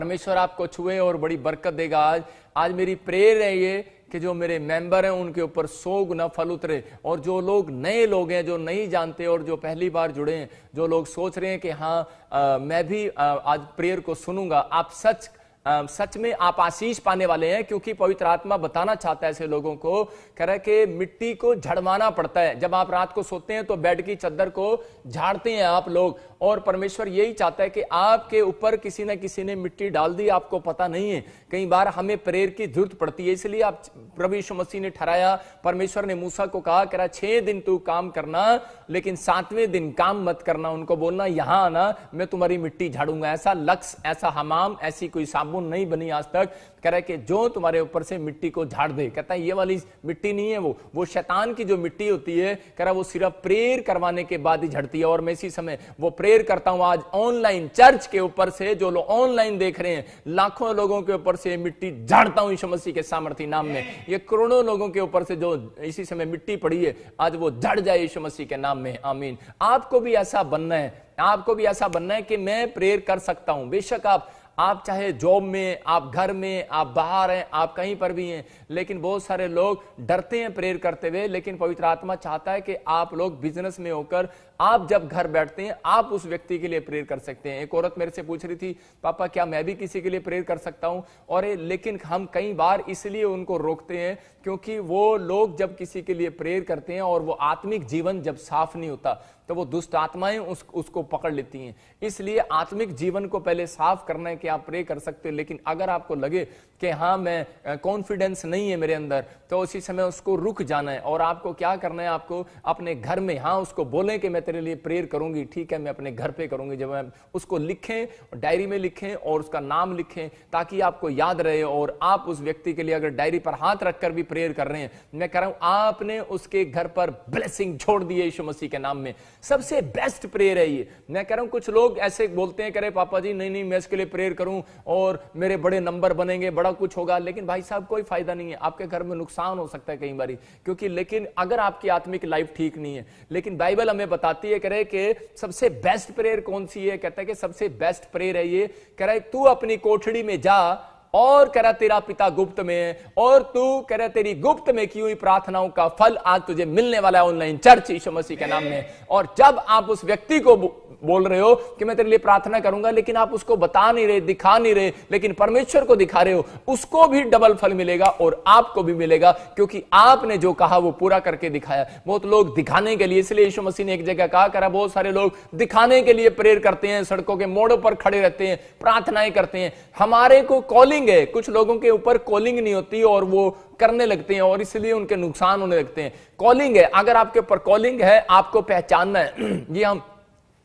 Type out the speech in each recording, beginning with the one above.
परमेश्वर आपको छुए और बड़ी बरकत देगा। आज मेरी प्रेयर है ये कि जो मेरे मेंबर हैं उनके ऊपर 100 गुना फल उतरे, और जो लोग नए लोग हैं जो नहीं जानते और जो पहली बार जुड़े हैं, जो लोग सोच रहे हैं कि हाँ मैं भी आज प्रेयर को सुनूंगा, आप सच में आप आशीष पाने वाले हैं, क्योंकि पवित्र आत्मा बताना चाहता है ऐसे लोगों को, कह रहा है कि मिट्टी को झड़वाना पड़ता है। जब आप रात को सोते हैं तो बेड की चादर को झाड़ते हैं आप लोग, और परमेश्वर यही चाहता है कि आपके ऊपर किसी न किसी ने मिट्टी डाल दी, आपको पता नहीं है। कई बार हमें प्रेयर की जरूरत पड़ती है, इसलिए आप प्रभु यीशु मसीह ने ठहराया, परमेश्वर ने मूसा को कहा कि 6 दिन तू काम करना, लेकिन 7वें दिन काम मत करना। उनको बोलना यहां आना, मैं तुम्हारी मिट्टी झाड़ूंगा। ऐसा लक्स, ऐसा हमाम, ऐसी कोई साबुन नहीं बनी आज तक, कह रहा है कि जो तुम्हारे ऊपर से मिट्टी को झाड़ दे। कहता है ये वाली मिट्टी नहीं है, वो शैतान की जो मिट्टी होती है, कह रहा वो सिर्फ प्रेयर करवाने के बाद ही झड़ती है। और मैं इसी समय वो प्रेयर करता हूं आज ऑनलाइन चर्च के ऊपर से, जो लोग ऑनलाइन देख रहे हैं, लाखों लोगों के ऊपर से मिट्टी झाड़ता हूं यीशु मसीह के सामर्थी नाम में। ये करोड़ों लोगों के ऊपर से जो इसी समय मिट्टी पड़ी है, आज वो झड़ जाए यीशु मसीह के नाम में, आमीन। आपको भी ऐसा बनना है, आपको भी ऐसा बनना है कि मैं प्रेयर कर सकता हूं। बेशक आप चाहे जॉब में, आप घर में, आप बाहर हैं, आप कहीं पर भी हैं, लेकिन बहुत सारे लोग डरते हैं प्रेयर करते हुए। लेकिन पवित्र आत्मा चाहता है कि आप लोग बिजनेस में होकर, आप जब घर बैठते हैं, आप उस व्यक्ति के लिए प्रेयर कर सकते हैं। एक औरत मेरे से पूछ रही थी, पापा क्या मैं भी किसी के लिए प्रेयर कर सकता हूं? और लेकिन हम कई बार इसलिए उनको रोकते हैं क्योंकि वो लोग जब किसी के लिए प्रेयर करते हैं और वो आत्मिक जीवन जब साफ नहीं होता, तो वो दुष्ट आत्माएं उसको पकड़ लेती हैं। इसलिए आत्मिक जीवन को पहले साफ करना है कि आप प्रे कर सकते हो। लेकिन अगर आपको लगे कि हाँ मैं कॉन्फिडेंस नहीं है मेरे अंदर, तो उसी समय उसको रुक जाना है। और आपको क्या करना है, आपको अपने घर में हाँ उसको बोलें कि मैं तेरे लिए प्रेयर करूंगी, ठीक है मैं अपने घर पे करूंगी। जब मैं उसको लिखें, डायरी में लिखें और उसका नाम लिखें, ताकि आपको याद रहे। और आप उस व्यक्ति के लिए अगर डायरी पर हाथ रखकर भी प्रेयर कर रहे हैं, मैं कह रहा हूं आपने उसके घर पर ब्लेसिंग छोड़ दी है यीशु मसीह के नाम में। सबसे बेस्ट प्रेयर है ये। मैं कह रहा हूं कुछ लोग ऐसे बोलते हैं, करे पापा जी नहीं मैं इसके लिए प्रेयर करूं और मेरे बड़े नंबर बनेंगे, बड़ा कुछ होगा। लेकिन भाई साहब कोई फायदा नहीं है, आपके घर में नुकसान हो सकता है कई बारी, क्योंकि लेकिन अगर आपकी आत्मिक लाइफ ठीक नहीं है। लेकिन बाइबल हमें बताती है, कह रहे कि सबसे बेस्ट प्रेयर कौन सी है? कहता है कि सबसे बेस्ट प्रेयर है ये, कह रहा है तू अपनी कोठड़ी में जा और कह रहा तेरा पिता गुप्त में है, और तू कह रहा तेरी गुप्त में की हुई प्रार्थनाओं का फल आज तुझे मिलने वाला है ऑनलाइन चर्च यीशु मसीह के नाम में। और जब आप उस व्यक्ति को बोल रहे हो कि मैं तेरे लिए प्रार्थना करूंगा, लेकिन आप उसको बता नहीं रहे, दिखा नहीं रहे, लेकिन परमेश्वर को दिखा रहे हो, उसको भी डबल फल मिलेगा और आपको भी मिलेगा, क्योंकि आपने जो कहा वो पूरा करके दिखाया। बहुत लोग दिखाने के लिए, इसलिए यीशु मसीह ने एक जगह कहा, करा बहुत सारे लोग दिखाने के लिए प्रेयर करते हैं, सड़कों के मोड़ों पर खड़े रहते हैं, प्रार्थनाएं करते हैं। हमारे को कॉलिंग है, कुछ लोगों के ऊपर कॉलिंग नहीं होती और वो करने लगते हैं और इसलिए उनके नुकसान होने लगते हैं। कॉलिंग है, अगर आपके ऊपर कॉलिंग है, आपको पहचानना है। ये हम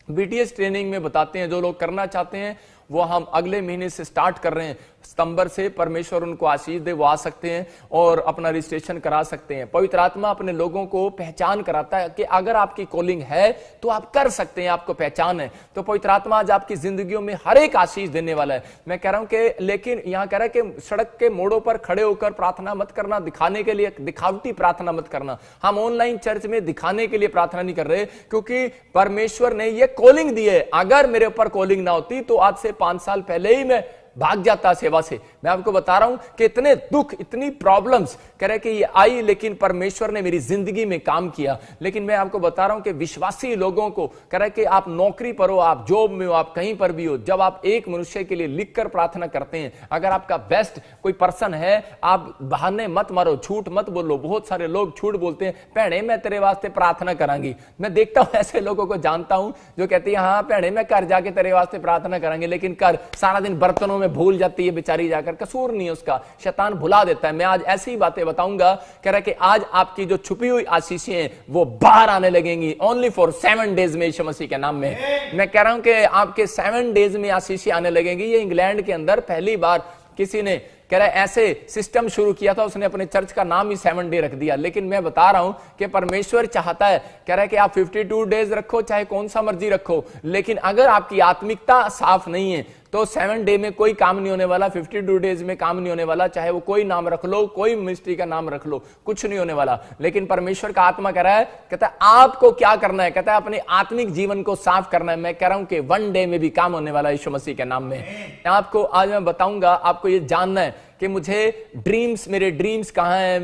बीटीएस ट्रेनिंग में बताते हैं। जो लोग करना चाहते हैं वो हम अगले महीने से स्टार्ट कर रहे हैं, सितंबर से। परमेश्वर उनको आशीष दे, वो आ सकते हैं और अपना रजिस्ट्रेशन करा सकते हैं। पवित्र आत्मा अपने लोगों को पहचान कराता है कि अगर आपकी कॉलिंग है तो आप कर सकते हैं, आपको पहचान है। तो पवित्र आत्मा आज आपकी जिंदगियों में हर एक आशीष देने वाला है। मैं कह रहा हूं कि लेकिन यहां कह रहा है कि सड़क के मोड़ों पर खड़े होकर प्रार्थना मत करना, दिखाने के लिए दिखावटी प्रार्थना मत करना। हम ऑनलाइन चर्च में दिखाने के लिए प्रार्थना नहीं कर रहे, क्योंकि परमेश्वर ने यह कॉलिंग दी है। अगर मेरे ऊपर कॉलिंग ना होती तो आज से 5 साल पहले ही मैं भाग जाता सेवा से। मैं आपको बता रहा हूं कि इतने दुख, इतनी प्रॉब्लम्स कह रहे कि ये आई, लेकिन परमेश्वर ने मेरी जिंदगी में काम किया। लेकिन मैं आपको बता रहा हूं कि विश्वासी लोगों को कह रहे कि आप नौकरी पर हो, आप जॉब में हो, आप कहीं पर भी हो, जब आप एक मनुष्य के लिए लिखकर प्रार्थना करते हैं, अगर आपका बेस्ट कोई पर्सन है, आप बहाने मत मारो, झूठ मत बोलो। बहुत सारे लोग झूठ बोलते हैं, भैणे मैं तेरे वास्ते प्रार्थना करांगी। मैं देखता हूं ऐसे लोगों को, जानता हूं जो कहती है हाँ भैणे मैं घर जाके तेरे वास्ते प्रार्थना करांगे, लेकिन कर सारा दिन बर्तनों में भूल जाती है बेचारी जाकर। कसूर नहीं उसका, शैतान भुला देता है। मैं आज ऐसी ही बातें बताऊंगा, कह रहा है कि आज आपकी जो छुपी हुई आशीषें हैं वो बाहर आने लगेंगी, ओनली फॉर 7 डेज में यीशु मसीह के नाम में। मैं कह रहा हूं कि आपके 7 डेज में आशीषें आने लगेंगी। ये इंग्लैंड के अंदर पहली बार किसी ने कह रहा है ऐसे सिस्टम शुरू किया था, उसने अपने चर्च का नाम ही 7 डे रख दिया। लेकिन मैं बता रहा हूं कि परमेश्वर चाहता है, कह रहा है कि आप 52 डेज रखो, चाहे कौन सा मर्जी रखो, लेकिन अगर आपकी आत्मिकता साफ नहीं है तो 7 डे में कोई काम नहीं होने वाला, 52 डेज में काम नहीं होने वाला, चाहे वो कोई नाम रख लो, कोई मिनिस्ट्री का नाम रख लो, कुछ नहीं होने वाला। लेकिन परमेश्वर का आत्मा कह रहा है, कहता है आपको क्या करना है, कहता है अपने आत्मिक जीवन को साफ करना है। मैं कह रहा हूं कि 1 डे में भी काम होने वाला है यीशु मसीह के नाम में। आपको आज मैं बताऊंगा, आपको ये जानना है कि मुझे मेरे ड्रीम्स कहां हैं,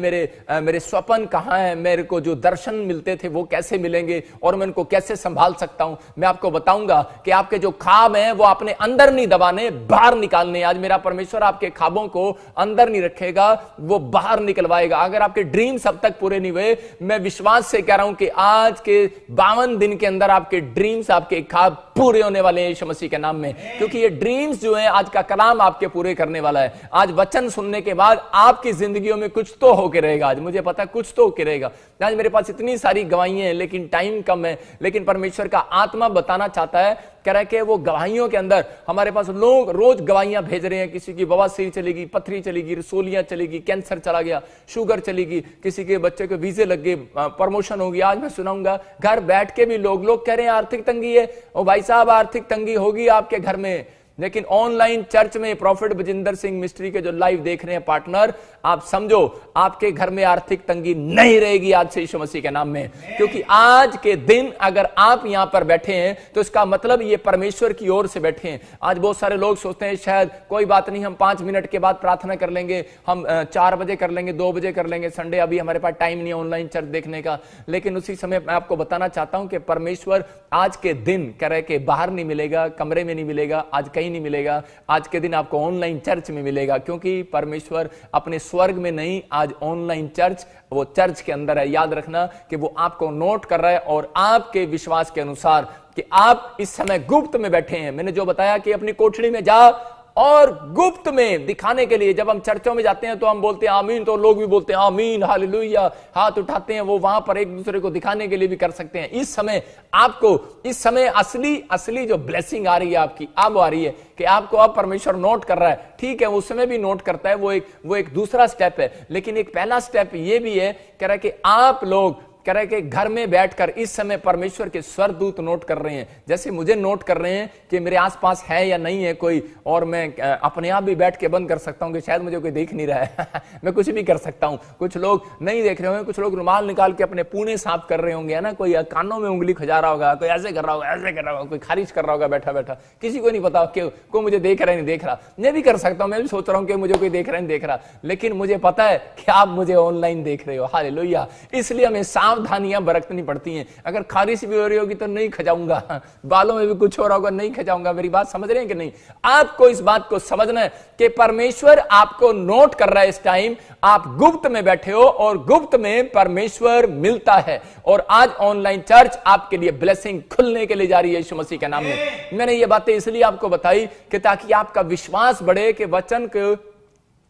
मेरे स्वप्न कहां हैं, मेरे को जो दर्शन मिलते थे वो कैसे मिलेंगे और मैं उनको कैसे संभाल सकता हूं। मैं आपको बताऊंगा कि आपके जो ख्वाब हैं वो अपने अंदर नहीं दबाने, बाहर निकालने। आज मेरा परमेश्वर आपके ख्वाबों को अंदर नहीं रखेगा, वो बाहर निकलवाएगा। अगर आपके ड्रीम्स अब तक पूरे नहीं हुए, मैं विश्वास से कह रहा हूं कि आज के 52 दिन के अंदर आपके ड्रीम्स, आपके ख्वाब पूरे होने वाले हैं यीशु मसीह के नाम में। क्योंकि ये ड्रीम्स जो है आज का कलाम आपके पूरे करने वाला है। आज वचन सुनने के बाद आपकी जिंदगियों में कुछ तो होके रहेगा। आज मुझे पता है कुछ तो होके रहेगा। आज मेरे पास इतनी सारी गवाहियां हैं लेकिन टाइम कम है, लेकिन परमेश्वर का आत्मा बताना चाहता है, कह रहा है कि वो गवाहियों के अंदर हमारे पास लोग रोज गवाहियां भेज रहे हैं। किसी की बवासीर चलेगी, पथरी चलेगी, रसोलियां चलेगी, कैंसर चला गया, शुगर चलेगी, किसी के बच्चे के वीजे लग गए, प्रमोशन होगी। आज मैं सुनाऊंगा घर बैठ के भी लोग कह रहे हैं आर्थिक तंगी है। ओ भाई साहब, आर्थिक तंगी होगी आपके घर में, लेकिन ऑनलाइन चर्च में प्रॉफिट बजिंदर सिंह मिस्ट्री के जो लाइव देख रहे हैं पार्टनर, आप समझो आपके घर में आर्थिक तंगी नहीं रहेगी आज से यीशु मसीह के नाम में। क्योंकि आज के दिन अगर आप यहां पर बैठे हैं तो इसका मतलब ये परमेश्वर की ओर से बैठे हैं। आज बहुत सारे लोग सोचते हैं शायद कोई बात नहीं, हम 5 मिनट के बाद प्रार्थना कर लेंगे, हम 4 बजे कर लेंगे, 2 बजे कर लेंगे, संडे अभी हमारे पास टाइम नहीं है ऑनलाइन चर्च देखने का। लेकिन उसी समय मैं आपको बताना चाहता हूं कि परमेश्वर आज के दिन कह रहे कि बाहर नहीं मिलेगा, कमरे में नहीं मिलेगा, आज कहीं नहीं मिलेगा। आज के दिन आपको ऑनलाइन चर्च में मिलेगा, क्योंकि परमेश्वर अपने स्वर्ग में नहीं, आज ऑनलाइन चर्च, वो चर्च के अंदर है। याद रखना कि वो आपको नोट कर रहा है और आपके विश्वास के अनुसार कि आप इस समय गुप्त में बैठे हैं। मैंने जो बताया कि अपनी कोठड़ी में जा और गुप्त में दिखाने के लिए, जब हम चर्चों में जाते हैं तो हम बोलते हैं आमीन, तो लोग भी बोलते हैं आमीन, हालेलुया, हाथ उठाते हैं, वो वहां पर एक दूसरे को दिखाने के लिए भी कर सकते हैं। इस समय आपको, इस समय असली जो ब्लेसिंग आ रही है आपकी, अब आ रही है कि आपको अब परमेश्वर नोट कर रहा है। ठीक है, उस समय भी नोट करता है, वो एक दूसरा स्टेप है, लेकिन एक पहला स्टेप ये भी है, कह रहा है कि आप लोग कह रहे कि घर में बैठकर इस समय परमेश्वर के स्वर्गदूत नोट कर रहे हैं। जैसे मुझे नोट कर रहे हैं कि मेरे आसपास है या नहीं है कोई, और मैं अपने आप भी बैठ के बंद कर सकता हूं कि शायद मुझे कोई देख नहीं रहा है मैं कुछ भी कर सकता हूं। कुछ लोग नहीं देख रहे होंगे, कुछ लोग रुमाल निकाल के अपने पूने साफ कर रहे होंगे, है ना, कोई कानों में उंगली खजा रहा होगा, कोई ऐसे कर रहा होगा, ऐसे कर रहा होगा, कोई खारिज कर रहा होगा बैठा बैठा, किसी को नहीं पता कि कोई मुझे देख रहा है नहीं देख रहा। मैं भी कर सकता हूं, मैं भी सोच रहा हूं कि मुझे कोई देख रहा है नहीं देख रहा, लेकिन मुझे पता है कि आप मुझे ऑनलाइन देख रहे हो। हालेलुया। इसलिए हमें सावधानियां बरतनी पड़ती हैं। अगर खारिश भी हो रही होगी तो नहीं खजाऊंगा, बालों में भी कुछ हो रहा होगा नहीं खजाऊंगा। मेरी बात समझ रहे हैं कि नहीं? आपको इस बात को समझना है कि परमेश्वर आपको नोट कर रहा है। इस टाइम आप गुप्त में बैठे हो और गुप्त में परमेश्वर मिलता है। और आज ऑनलाइन चर्च आपके लिए ब्लेसिंग खुलने के लिए जा रही है यीशु मसीह के नाम में। मैंने ये बातें इसलिए आपको बताई कि ताकि आपका विश्वास बढ़े कि वचन को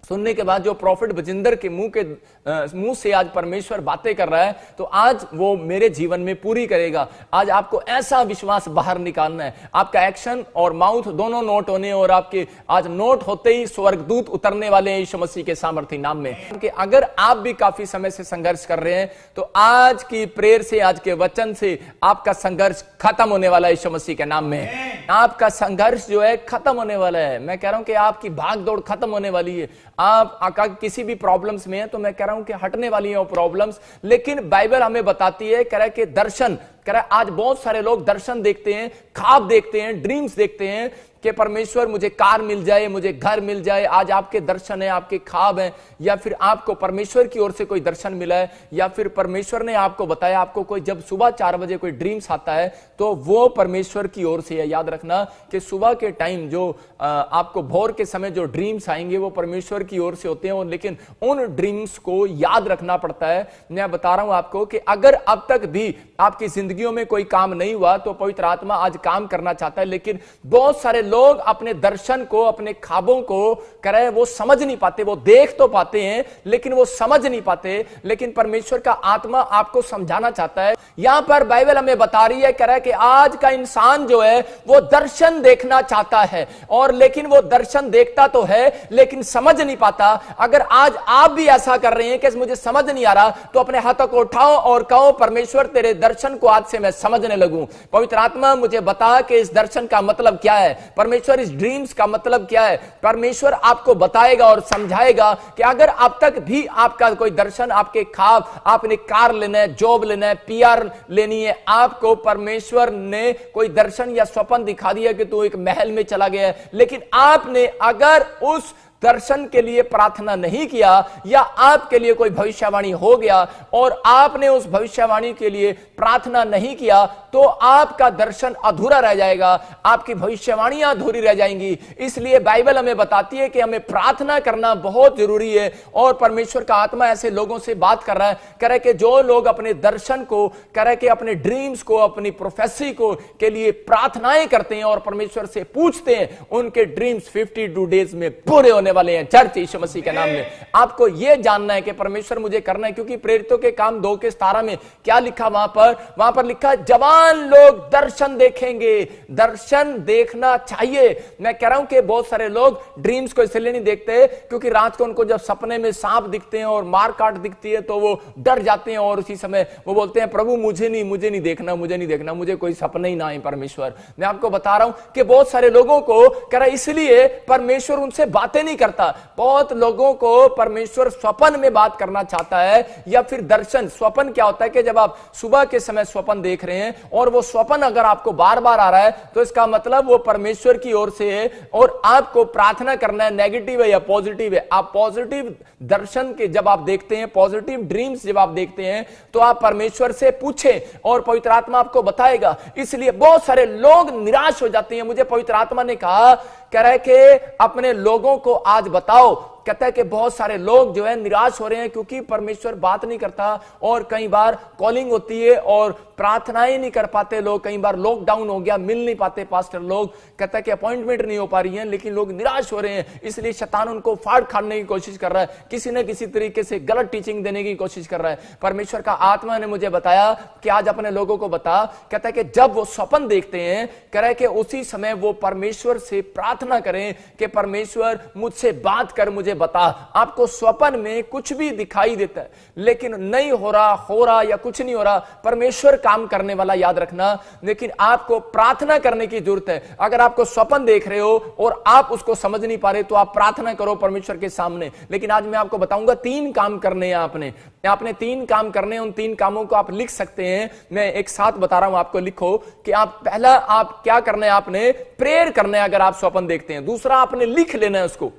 सुनने के बाद जो प्रॉफिट बजिंदर के मुंह से आज परमेश्वर बातें कर रहा है, तो आज वो मेरे जीवन में पूरी करेगा। आज आपको ऐसा विश्वास बाहर निकालना है, आपका एक्शन और माउथ दोनों नोट होने, और आपके आज नोट होते ही स्वर्गदूत उतरने वाले हैं यीशु मसीह के सामर्थ्य नाम में। कि अगर आप भी काफी समय से संघर्ष कर रहे हैं तो आज की प्रेयर से, आज के वचन से आपका संघर्ष खत्म होने वाला है यीशु मसीह के नाम में। आपका संघर्ष जो है खत्म होने वाला है। मैं कह रहा हूं कि आपकी भाग दौड़ खत्म होने वाली है। आप किसी भी प्रॉब्लम्स में है तो मैं कह रहा हूं कि हटने वाली है वो प्रॉब्लम्स। लेकिन बाइबल हमें बताती है, कह रहा है कि दर्शन, कह रहा है आज बहुत सारे लोग दर्शन देखते हैं, ख्वाब देखते हैं, ड्रीम्स देखते हैं कि परमेश्वर मुझे कार मिल जाए, मुझे घर मिल जाए। आज आपके दर्शन है, आपके ख्वाब हैं, या फिर आपको परमेश्वर की ओर से कोई दर्शन मिला है, या फिर परमेश्वर ने आपको बताया, आपको कोई जब सुबह 4 बजे कोई ड्रीम्स आता है तो वो परमेश्वर की ओर से है। याद रखना कि सुबह के टाइम जो आपको भोर के समय जो ड्रीम्स आएंगे वो परमेश्वर की ओर से होते हैं, लेकिन उन ड्रीम्स को याद रखना पड़ता है। मैं बता रहा हूं आपको कि अगर अब तक भी आपकी जिंदगियों में कोई काम नहीं हुआ तो पवित्र आत्मा आज काम करना चाहता है। लेकिन बहुत सारे लोग अपने दर्शन को, अपने ख्वाबों को कह रहे हैं वो समझ नहीं पाते। वो देख तो पाते हैं लेकिन वो समझ नहीं पाते। लेकिन परमेश्वर का आत्मा आपको समझाना चाहता है। यहां पर बाइबल हमें बता रही है, कह रहा है कि आज का इंसान जो है वो दर्शन देखना चाहता है, और लेकिन वो दर्शन देखता तो है लेकिन समझ नहीं पाता। अगर आज आप भी ऐसा कर रहे हैं कि मुझे समझ नहीं आ रहा, तो अपने हाथों को उठाओ और कहो परमेश्वर तेरे दर्शन को आज से मैं समझने लगूं। पवित्र आत्मा मुझे बता कि इस दर्शन का मतलब क्या है। परमेश्वर इस ड्रीम्स का मतलब क्या है, परमेश्वर आपको बताएगा और समझाएगा कि अगर अब तक भी आपका कोई दर्शन, आपके ख्वाब, आपने कार लेना है, जॉब लेना है, पीआर लेनी है, आपको परमेश्वर ने कोई दर्शन या स्वप्न दिखा दिया कि तू एक महल में चला गया है, लेकिन आपने अगर उस दर्शन के लिए प्रार्थना नहीं किया, या आपके लिए कोई भविष्यवाणी हो गया और आपने उस भविष्यवाणी के लिए प्रार्थना नहीं किया, तो आपका दर्शन अधूरा रह जाएगा, आपकी भविष्यवाणियां अधूरी रह जाएंगी। इसलिए बाइबल हमें बताती है कि हमें प्रार्थना करना बहुत जरूरी है। और परमेश्वर का आत्मा ऐसे लोगों से बात कर रहा है, कह रहा है कि जो लोग अपने दर्शन को, कह रहा है कि अपने ड्रीम्स को, अपनी प्रोफेसी को के लिए प्रार्थनाएं करते हैं और परमेश्वर से पूछते हैं, उनके ड्रीम्स 52 डेज में पूरे होने वाले हैं। चर्च यीशु मसीह के नाम में आपको यह जानना है कि परमेश्वर मुझे करना है, क्योंकि प्रेरितों के काम 2:17 में क्या लिखा, वहां पर लिखा, जवान लोग दर्शन देखेंगे। दर्शन देखना चाहिए। मैं कह रहा हूं कि बहुत सारे लोग ड्रीम्स को इसलिए नहीं देखते क्योंकि रात को उनको जब सपने में सांप दिखते हैं और मार काट दिखती है तो वो डर जाते हैं और उसी समय वो बोलते हैं, प्रभु मुझे नहीं देखना, मुझे कोई सपना ही ना आए परमेश्वर। मैं आपको बता रहा हूं कि बहुत सारे लोगों को कह रहा, इसलिए परमेश्वर उनसे बातें नहीं करता। बहुत लोगों को परमेश्वर स्वप्न में बात करना चाहता है, या फिर दर्शन। स्वप्न क्या होता है कि जब आप सुबह के समय स्वप्न देख रहे हैं और वो स्वप्न अगर आपको बार बार आ रहा है तो इसका मतलब वो परमेश्वर की ओर से है और आपको प्रार्थना करना है, नेगेटिव है या पॉजिटिव है। आप पॉजिटिव दर्शन के जब आप देखते हैं, पॉजिटिव ड्रीम्स जब आप देखते हैं, तो आप परमेश्वर से पूछें और पवित्र आत्मा आपको बताएगा। इसलिए बहुत सारे लोग निराश हो जाते हैं। मुझे पवित्र आत्मा ने कहा, कह रहा है कि अपने लोगों को आज बताओ। कहता है कि बहुत सारे लोग जो है निराश हो रहे हैं क्योंकि परमेश्वर बात नहीं करता, और कई बार कॉलिंग होती है और प्रार्थनाएं नहीं कर पाते लोग। कई बार लॉकडाउन हो गया, मिल नहीं पाते पास्टर लोग। कहता है कि अपॉइंटमेंट नहीं हो पा रही है, लेकिन लोग निराश हो रहे हैं। इसलिए शैतान उनको फाड़ खाने की कोशिश कर रहा है, किसी न किसी तरीके से गलत टीचिंग देने की कोशिश कर रहा है। परमेश्वर का आत्मा ने मुझे बताया कि आज अपने लोगों को बता। कहता है कि जब वो स्वप्न देखते हैं, कह रहा है कि उसी समय वो परमेश्वर से प्रार्थना करें कि परमेश्वर मुझसे बात कर, मुझे बता। आपको स्वप्न में कुछ भी दिखाई देता है लेकिन नहीं हो रहा या कुछ नहीं हो रहा, परमेश्वर काम करने वाला, याद रखना। लेकिन आपको प्रार्थना करने की जरूरत है। अगर आपको स्वप्न देख रहे हो और आप उसको समझ नहीं पा रहे तो आप प्रार्थना करो परमेश्वर के सामने। लेकिन आज मैं आपको बताऊंगा 3 काम करने हैं आपने 3 काम करने हैं। उन 3 कामों को आप लिख सकते हैं। मैं एक साथ बता रहा हूं आपको, लिखो कि आप पहला आप क्या करना है, आपने प्रेयर करना है अगर आप स्वप्न देखते हैं। दूसरा आपने लिख लेना है उसको।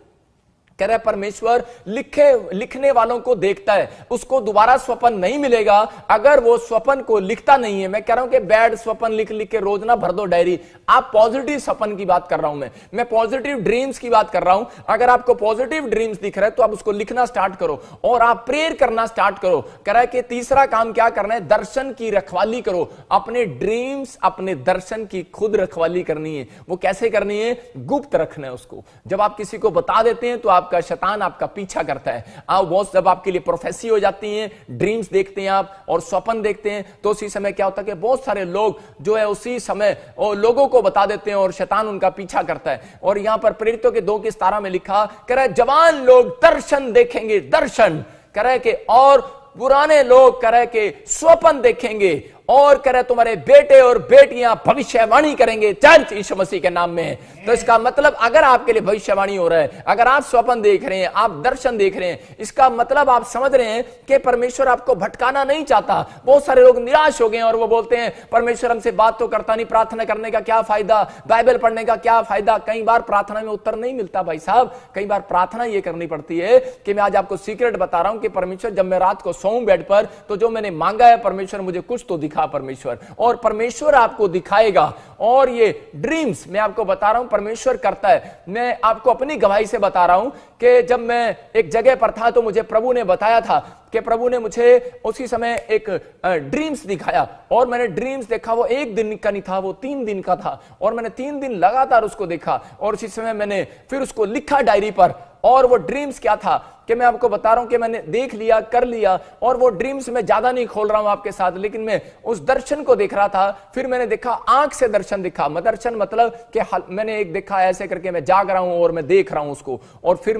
कह रहा है परमेश्वर लिखने वालों को देखता है, उसको दोबारा स्वप्न नहीं मिलेगा अगर वो स्वप्न को लिखता नहीं है। मैं कह रहा हूं कि बैड स्वप्न लिख के रोज ना भर दो डायरी। आप पॉजिटिव स्वप्न की बात कर रहा हूं, मैं पॉजिटिव ड्रीम्स की बात कर रहा हूं। अगर आपको पॉजिटिव ड्रीम्स दिख रहा है तो आप उसको लिखना स्टार्ट करो और आप प्रेयर करना स्टार्ट करो। कह रहा है कि तीसरा काम क्या करना है, दर्शन की रखवाली करो। अपने ड्रीम्स, अपने दर्शन की खुद रखवाली करनी है। वो कैसे करनी है, गुप्त रखना है उसको। जब आप किसी को बता देते हैं तो आपका शैतान आपका पीछा करता है। वो जब आपके लिए प्रोफेसी हो जाती है, ड्रीम्स देखते हैं आप और स्वप्न देखते हैं, तो उसी समय क्या होता है कि बहुत सारे लोग जो है उसी समय लोगों को बता देते हैं और शैतान उनका पीछा करता है। और यहां पर प्रेरितों के 2:17 में लिखा, कह रहा है जवान लोग दर्शन देखेंगे। दर्शन कह रहा है कि और पुराने लोग कह रहे कि स्वप्न देखेंगे, और कह रहे तुम्हारे बेटे और बेटियां भविष्यवाणी करेंगे। चर्च यीशु मसीह के नाम में। तो इसका मतलब अगर आपके लिए भविष्यवाणी हो रहा है, अगर आप स्वप्न देख रहे हैं, आप दर्शन देख रहे हैं, इसका मतलब आप समझ रहे हैं कि परमेश्वर आपको भटकाना नहीं चाहता। बहुत सारे लोग निराश हो गए और वो बोलते हैं परमेश्वर हमसे बात तो करता नहीं, प्रार्थना करने का क्या फायदा, बाइबल पढ़ने का क्या फायदा। कई बार प्रार्थना में उत्तर नहीं मिलता भाई साहब। कई बार प्रार्थना ये करनी पड़ती है कि मैं आज आपको सीक्रेट बता रहा हूं कि परमेश्वर, जब मैं रात को सोऊं बेड पर, तो जो मैंने मांगा है परमेश्वर मुझे कुछ तो दिखा परमेश्वर, और परमेश्वर आपको दिखाएगा। और ये ड्रीम्स मैं आपको बता रहा हूं परमेश्वर करता है। मैं आपको अपनी गवाही से बता रहा हूं कि जब मैं एक जगह पर था तो मुझे प्रभु ने बताया था कि प्रभु ने मुझे उसी समय एक ड्रीम्स दिखाया, और मैंने ड्रीम्स देखा। वो 1 दिन का नहीं था, वो 3 दिन का था, और मैंने 3 दिन लगातार उसको देखा और उसी समय मैंने फिर उसको लिखा डायरी पर। और वो ड्रीम्स क्या था कि मैं आपको बता रहा हूं कि मैंने देख लिया, कर लिया, और वो ड्रीम्स में ज्यादा नहीं खोल रहा हूं आपके साथ, लेकिन मैं उस दर्शन को देख रहा था। फिर मैंने देखा, आंख से दर्शन दिखा। दर्शन मतलब कि मैंने एक देखा ऐसे करके मैं जाग रहा हूं और मैं देख रहा हूं उसको, और फिर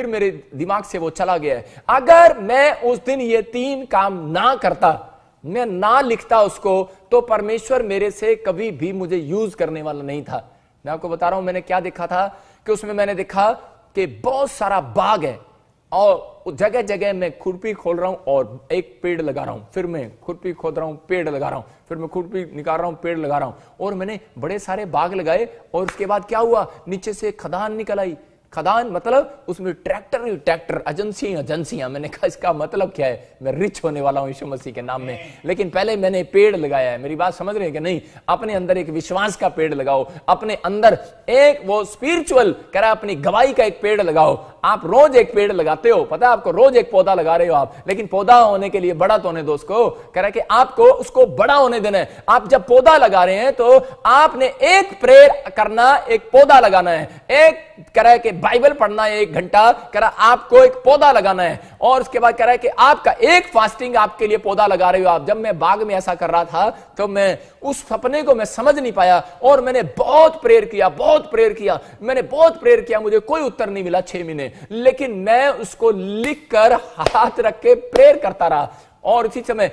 मेरे दिमाग से वो चला गया है। अगर मैं उस दिन ये 3 काम ना करता, मैं ना लिखता उसको, तो परमेश्वर मेरे से कभी भी मुझे यूज करने वाला नहीं था। मैं आपको बता रहा हूं मैंने क्या देखा था, कि उसमें मैंने देखा कि बहुत सारा बाग है और जगह जगह मैं खुरपी खोल रहा हूं और एक पेड़ लगा रहा हूं, फिर मैं खुरपी खोद रहा हूं, पेड़ लगा रहा हूं, फिर मैं खुरपी निकाल रहा हूं, पेड़ लगा रहा हूं। और मैंने बड़े सारे बाग लगाए और उसके बाद क्या हुआ, नीचे से खदान निकल आई। खदान मतलब उसमें ट्रैक्टर एजेंसियां। मैंने कहा इसका मतलब क्या है, मैं रिच होने वाला हूं यीशु मसीह के नाम में। लेकिन पहले मैंने पेड़ लगाया है। मेरी बात समझ रहे हैं कि नहीं? अपने अंदर एक विश्वास का पेड़ लगाओ, अपने अंदर एक वो स्पिरिचुअल कह रहा है अपनी गवाही का एक पेड़ लगाओ। आप रोज एक पेड़ लगाते हो, पता है आपको, रोज एक पौधा लगा रहे हो आप, लेकिन पौधा होने के लिए बड़ा तो होने दो उसको। कह रहा है कि आपको उसको बड़ा होने देना है। आप जब पौधा लगा रहे हैं तो आपने एक प्रेयर करना, एक पौधा लगाना है, एक कह रहा है कि बाइबल पढ़ना है 1 घंटा, कह रहा आपको एक पौधा लगाना है। और उसके बाद कह रहा है कि आपका एक फास्टिंग आपके लिए पौधा लगा रहे हो आप। जब मैं बाग में ऐसा कर रहा था तो मैं उस सपने को मैं समझ नहीं पाया और मैंने बहुत प्रेयर किया, मुझे कोई उत्तर नहीं मिला 6 महीने, लेकिन मैं उसको लिखकर हाथ रख के प्रेयर करता रहा। और इसी समय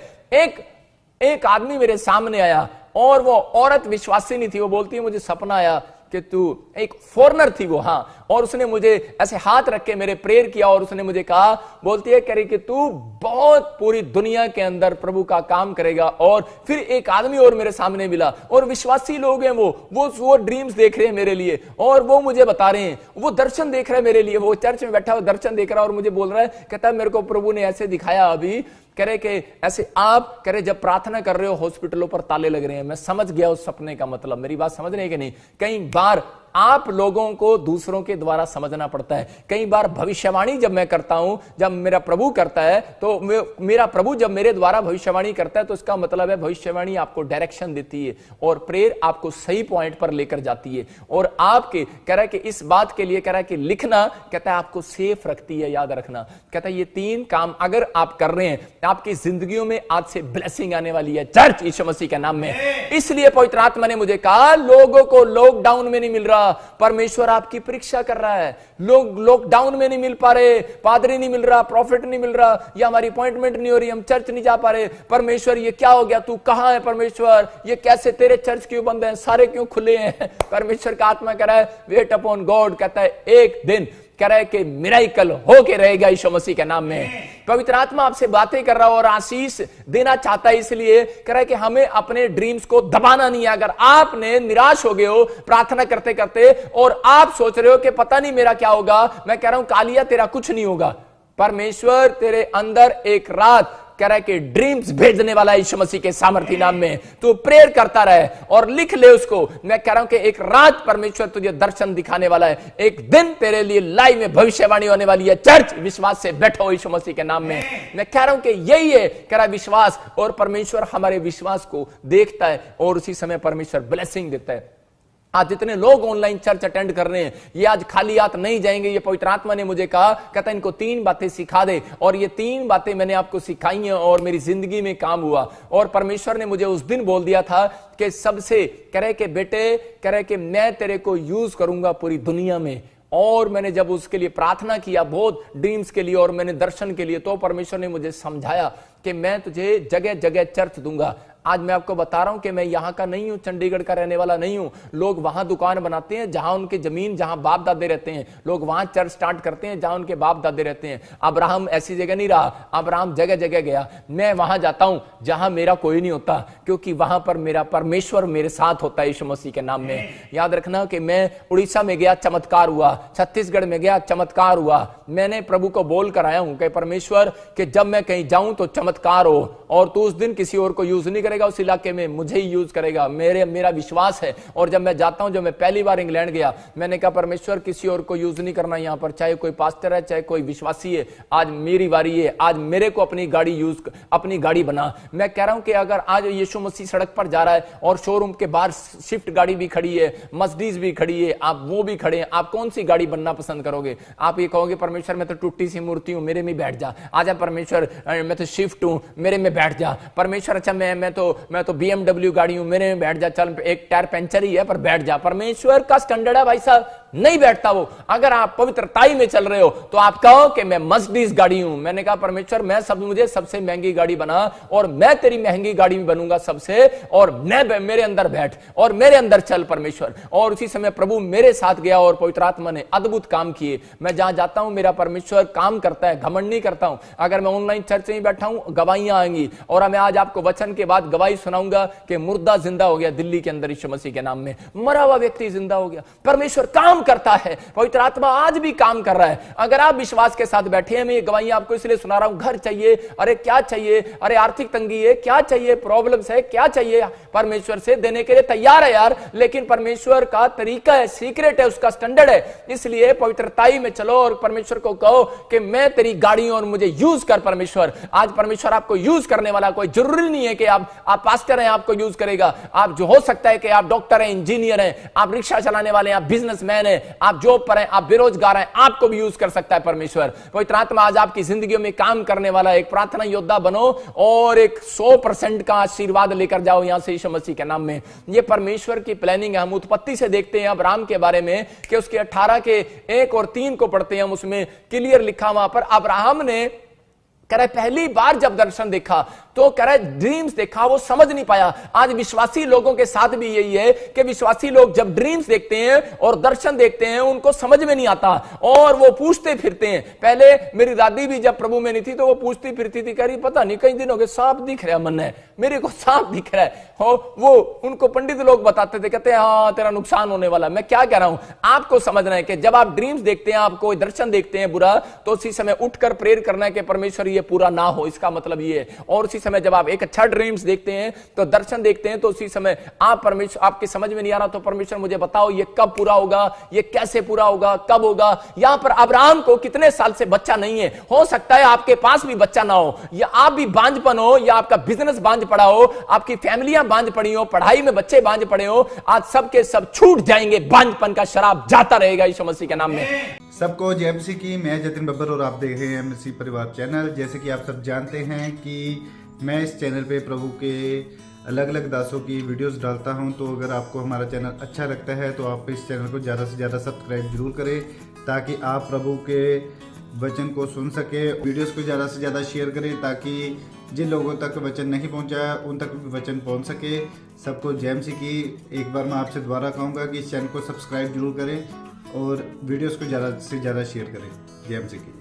एक आदमी मेरे सामने आया और वो औरत विश्वासी नहीं थी। वो बोलती है मुझे सपना आया कि तू, एक फॉरेनर थी वो, हाँ, और उसने मुझे ऐसे हाथ रख के मेरे प्रेयर किया और उसने मुझे कहा, बोलती है कह कि तू बहुत पूरी दुनिया के अंदर प्रभु का काम करेगा। और फिर एक आदमी और मेरे सामने मिला और विश्वासी लोग हैं, वो ड्रीम्स देख रहे हैं मेरे लिए और वो मुझे बता रहे हैं, वो दर्शन देख रहे हैं मेरे लिए। वो चर्च में बैठा हुआ दर्शन देख रहा है और मुझे बोल रहा है, कहता है मेरे को प्रभु ने ऐसे दिखाया अभी, कह रहे कि ऐसे आप कह रहे जब प्रार्थना कर रहे हो हॉस्पिटलों पर ताले लग रहे हैं। मैं समझ गया उस सपने का मतलब। मेरी बात समझ रहे हैं कि नहीं? कई बार आप लोगों को दूसरों के द्वारा समझना पड़ता है। कई बार भविष्यवाणी जब मैं करता हूं, जब मेरा प्रभु करता है, तो मेरा प्रभु जब मेरे द्वारा भविष्यवाणी करता है तो इसका मतलब है भविष्यवाणी आपको डायरेक्शन देती है और प्रेयर आपको सही पॉइंट पर लेकर जाती है। और आपके कह रहा है कि इस बात के लिए कह रहा है कि लिखना, कहता है आपको सेफ रखती है। याद रखना, कहता है ये 3 काम अगर आप कर रहे हैं आपकी जिंदगियों में आज से ब्लेसिंग आने वाली है। चर्च यीशु मसीह के नाम में। इसलिए पवित्र आत्मा ने मुझे कहा लोगों को लॉकडाउन में नहीं मिल रहा, परमेश्वर आपकी परीक्षा कर रहा है। लोग लॉकडाउन में नहीं मिल पा रहे, पादरी नहीं मिल रहा, प्रॉफिट नहीं मिल रहा, या हमारी अपॉइंटमेंट नहीं हो रही, हम चर्च नहीं जा पा रहे। परमेश्वर ये क्या हो गया, तू कहां है परमेश्वर? ये कैसे तेरे चर्च क्यों बंद है, सारे क्यों खुले हैं? परमेश्वर का आत्मा कह रहा है वेट अपॉन गॉड, कहता है एक दिन कह रहा है कि मिरेकल होके रहेगा यीशु मसीह के नाम में। पवित्र आत्मा आपसे बातें कर रहा है और आशीष देना चाहता है। इसलिए कह रहा है कि हमें अपने ड्रीम्स को दबाना नहीं है। अगर आपने निराश हो गए हो प्रार्थना करते करते और आप सोच रहे हो कि पता नहीं मेरा क्या होगा, मैं कह रहा हूं कालिया तेरा कुछ नहीं होगा। परमेश्वर तेरे अंदर एक रात कह रहा है कि ड्रीम्स भेजने वाला यीशु मसीह के सामर्थ्य नाम में। तू प्रेयर करता रहे और लिख ले उसको। मैं कह रहा हूं कि एक रात परमेश्वर तुझे दर्शन दिखाने वाला है, एक दिन तेरे लिए लाइव में भविष्यवाणी होने वाली है। चर्च विश्वास से बैठो यीशु मसीह के नाम में। मैं कह रहा हूं कि यही है कह रहा विश्वास, और परमेश्वर हमारे विश्वास को देखता है और उसी समय परमेश्वर ब्लेसिंग देता है। आज जितने लोग ऑनलाइन चर्च अटेंड कर रहे हैं ये आज खाली हाथ नहीं जाएंगे। ये पवित्र आत्मा ने मुझे कहा, कहता इनको 3 बातें सिखा दे, और ये 3 बातें मैंने आपको सिखाई हैं और मेरी जिंदगी में काम हुआ। और परमेश्वर ने मुझे उस दिन बोल दिया था कि सबसे कह रहे कि बेटे कह रहे कि मैं तेरे को यूज करूंगा पूरी दुनिया में। और मैंने जब उसके लिए प्रार्थना किया बहुत ड्रीम्स के लिए और मैंने दर्शन के लिए, तो परमेश्वर ने मुझे समझाया कि मैं तुझे जगह जगह चर्च दूंगा। आज मैं आपको बता रहा हूं कि मैं यहां का नहीं हूं, चंडीगढ़ का रहने वाला नहीं हूं। लोग वहां दुकान बनाते हैं जहां उनके जमीन, जहां बाप दादे रहते हैं। लोग वहां चर्च स्टार्ट करते हैं जहां उनके बाप दादे रहते हैं। अब्राहम ऐसी जगह नहीं रहा, अब्राहम जगह जगह गया। मैं वहां जाता हूं जहां मेरा कोई नहीं होता, क्योंकि वहां पर मेरा परमेश्वर मेरे साथ होता है यीशु मसीह के नाम में। याद रखना कि मैं उड़ीसा में गया, चमत्कार हुआ। छत्तीसगढ़ में गया, चमत्कार हुआ। मैंने प्रभु को बोल कर आया हूं कि परमेश्वर कि जब मैं कहीं जाऊं तो चमत्कार हो, और तू उस दिन किसी और को यूज नहीं करेगा उस इलाके में, मुझे ही यूज करेगा। मेरा विश्वास है। और जब मैं जाता हूं, जब मैं पहली बार इंग्लैंड गया, मैंने कहा परमेश्वर किसी और को यूज नहीं करना यहां पर, चाहे कोई पास्टर है चाहे कोई विश्वासी है। आज मेरी बारी है, आज मेरे को अपनी गाड़ी बना। मैं कह रहा हूं कि अगर आज यीशु मसीह सड़क पर जा रहा है और शोरूम के बाहर स्विफ्ट गाड़ी भी खड़ी है, मर्सिडीज भी खड़ी है, आप वो भी खड़े हैं, आप कौन सी गाड़ी बनना पसंद करोगे? आप ये कहोगे परमेश्वर मैं तो टूटी सी मूर्ति हूं, मेरे में बैठ जा। आजा परमेश्वर मैं तो स्विफ्ट हूं, मेरे में बैठ जा। परमेश्वर अच्छा मैं तो BMW गाड़ी हूं, मेरे में बैठ जा। चल एक टायर पंचर ही है पर बैठ जा। परमेश्वर का स्टैंडर्ड है भाई साहब। नहीं बैठता वो। अगर आप पवित्रताई में चल रहे हो तो आप कहो कि मैं मर्सिडीज गाड़ी हूं। मैंने कहा परमेश्वर मैं मुझे सबसे महंगी गाड़ी बना और मैं तेरी महंगी गाड़ी में बनूंगा सबसे, और मैं मेरे अंदर बैठ और मेरे अंदर चल परमेश्वर। और उसी समय प्रभु मेरे साथ गया और पवित्र आत्मा ने अद्भुत काम किए। मैं जहां जाता हूं मेरा परमेश्वर काम करता है, घमंड नहीं करता हूं। अगर मैं ऑनलाइन चर्च में बैठा हूं गवाहियां आएंगी, और मैं आज आपको वचन के बाद गवाही सुनाऊंगा कि मुर्दा जिंदा हो गया दिल्ली के अंदर यीशु मसीह के नाम में, मरा हुआ व्यक्ति जिंदा हो गया। परमेश्वर काम करता है, पवित्र आत्मा आज भी काम कर रहा है। अगर आप विश्वास के साथ बैठे हैं, मैं ये गवाही आपको इसलिए सुना रहा हूं, घर चाहिए, अरे क्या चाहिए, अरे आर्थिक तंगी है, क्या चाहिए, प्रॉब्लम्स है, क्या चाहिए, परमेश्वर से देने के लिए तैयार है यार। लेकिन परमेश्वर का तरीका है, सीक्रेट है, उसका स्टैंडर्ड है। इसलिए पवित्रताई में चलो और परमेश्वर को कहो कि मैं तेरी गाड़ी हूं और मुझे यूज कर परमेश्वर। आज परमेश्वर आपको यूज करने वाला, कोई जरूरी नहीं है कि आप पास्टर हैं आपको यूज करेगा। आप जो हो सकता है कि आप डॉक्टर हैं, इंजीनियर हैं, आप रिक्शा चलाने वाले हैं, आप बिजनेसमैन हैं, आप जॉब पर हैं, आप बेरोजगार हैं, आपको भी यूज कर सकता है परमेश्वर। पवित्र आत्मा आज आपकी जिंदगियों में काम करने वाला। एक प्रार्थना योद्धा बनो और एक 100% का आशीर्वाद लेकर जाओ यहां से यीशु मसीह के नाम में। ये परमेश्वर की प्लानिंग है। हम उत्पत्ति से देखते हैं अब्राहम के बारे में कि उसके 18 के 1 और 3 को पढ़ते हैं हम, उसमें क्लियर लिखा वहां पर अब्राहम ने कह रहे पहली बार जब दर्शन देखा तो कह रहे ड्रीम्स देखा, वो समझ नहीं पाया। आज विश्वासी लोगों के साथ भी यही है कि विश्वासी लोग जब ड्रीम्स देखते हैं और दर्शन देखते हैं उनको समझ में नहीं आता और वो पूछते फिरते हैं। पहले मेरी दादी भी जब प्रभु में नहीं थी तो वो पूछती फिरती थी, कह रही पता नहीं कई दिन हो गए सांप दिख रहा है, मन है मेरे को सांप दिख रहा है। वो उनको पंडित लोग बताते थे, कहते हैं हाँ तेरा नुकसान होने वाला। मैं क्या कह रहा हूं, आपको समझना है कि जब आप ड्रीम्स देखते हैं, आप कोई दर्शन देखते हैं बुरा, तो उसी समय उठकर प्रेयर करना है कि परमेश्वर ये पूरा ना हो, इसका मतलब ये है। और उसी समय जब आप एक अच्छा ड्रीम्स देखते हैं तो दर्शन देखते हैं, तो उसी समय आप परमेश्वर, आपकी समझ में नहीं आ रहा तो परमेश्वर मुझे बताओ ये कब पूरा होगा, ये कैसे पूरा होगा, कब होगा। यहां पर अब्राहम को कितने साल से बच्चा नहीं है, हो सकता है आपके पास भी बच्चा ना हो, या आप भी बांझपन हो, या आपका बिजनेस बांझ पड़ा हो, आपकी फैमिलियां बांझ पड़ी हो, पढ़ाई में बच्चे बांझ पड़े हो, आज सबके सब छूट जाएंगे, बांझपन का शराब जाता रहेगा यीशु मसीह के नाम में। सबको जय मसीह की। मैं जतिन बब्बर और आप देख रहे हैं मसीह परिवार चैनल। जैसे कि आप सब जानते हैं कि मैं इस चैनल पे प्रभु के अलग अलग दासों की वीडियोस डालता हूं, तो अगर आपको हमारा चैनल अच्छा लगता है तो आप इस चैनल को ज़्यादा से ज़्यादा सब्सक्राइब जरूर करें ताकि आप प्रभु के वचन को सुन सके। वीडियोस को ज़्यादा से ज़्यादा शेयर करें ताकि जिन लोगों तक वचन नहीं पहुंचा उन तक भी वचन पहुंच सके। सबको जय मसीह की। एक बार मैं आपसे दोबारा कहूँगा कि इस चैनल को सब्सक्राइब जरूर करें और वीडियोस को ज़्यादा से ज़्यादा शेयर करें। जय मसीह की।